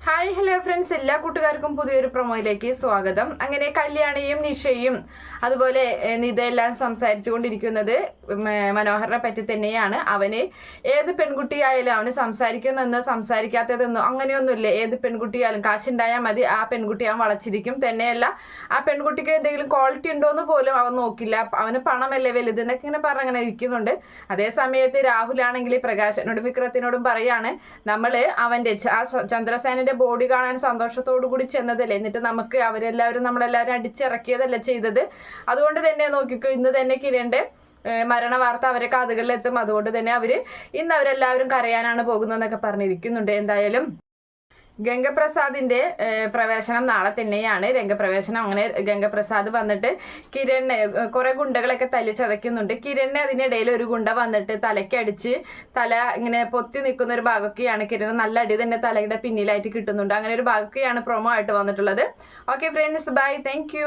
Hi hello friends, എല്ലാ കൂട്ടുകാർക്കും പുതിയൊരു പ്രൊമോയിലേക്ക് സ്വാഗതം. അങ്ങനെ കല്യാണിയും നിഷയും അതുപോലെ ഇതെല്ലാം സംസാരിച്ചു കൊണ്ടിരിക്കുന്നത് മനോഹറിനെ പറ്റി തന്നെയാണ്. അവന് ഏത് പെൺകുട്ടിയായാലും അവന് സംസാരിക്കുന്നതെന്നോ സംസാരിക്കാത്തതെന്നോ അങ്ങനെയൊന്നുമില്ല. ഏത് പെൺകുട്ടിയായാലും കാശുണ്ടായാൽ മതി, ആ പെൺകുട്ടി അവൻ വളച്ചിരിക്കും. തന്നെയല്ല, ആ പെൺകുട്ടിക്ക് എന്തെങ്കിലും ക്വാളിറ്റി ഉണ്ടോയെന്ന് പോലും അവൻ നോക്കില്ല. അവന് പണമല്ലേ വലുത് എന്നൊക്കെ ഇങ്ങനെ പറഞ്ഞങ്ങനെ ഇരിക്കുന്നുണ്ട്. അതേ സമയത്ത് രാഹുലാണെങ്കിൽ പ്രകാശനോടും വിക്രത്തിനോടും പറയാണ്, നമ്മൾ അവൻ്റെ ആ ചന്ദ്രസേനന്റെ ബോഡി കാണാൻ സന്തോഷത്തോടു കൂടി ചെന്നതല്ലേ, എന്നിട്ട് നമുക്ക് നമ്മളെല്ലാവരും അടിച്ചിറക്കിയതല്ലേ ചെയ്തത്. അതുകൊണ്ട് തന്നെ നോക്കിക്കോ, ഇന്ന് തന്നെ കിരണിന്റെ മരണ വാർത്ത അവരെ കാതുകളിലെത്തും. അതുകൊണ്ട് തന്നെ ഇന്ന് അവരെല്ലാവരും കരയാനാണ് പോകുന്നതെന്നൊക്കെ പറഞ്ഞിരിക്കുന്നുണ്ട്. എന്തായാലും ഗംഗപ്രസാദിന്റെ പ്രവേശനം നാളെ തന്നെയാണ്. രംഗപ്രവേശനം. അങ്ങനെ ഗംഗപ്രസാദ് വന്നിട്ട് കിരണ് കുറെ ഗുണ്ടകളൊക്കെ തല്ലിച്ചതയ്ക്കുന്നുണ്ട്. കിരണിനെ അതിനിടയിൽ ഒരു ഗുണ്ട വന്നിട്ട് തലയ്ക്കടിച്ച് തല ഇങ്ങനെ പൊത്തി നിൽക്കുന്ന ഒരു ഭാഗമൊക്കെയാണ്. കിരണ് നല്ല അടി തന്നെ തലയുടെ പിന്നിലായിട്ട് കിട്ടുന്നുണ്ട്. അങ്ങനെ ഒരു ഭാഗമൊക്കെയാണ് പ്രൊമോ ആയിട്ട് വന്നിട്ടുള്ളത്. Okay friends, by, thank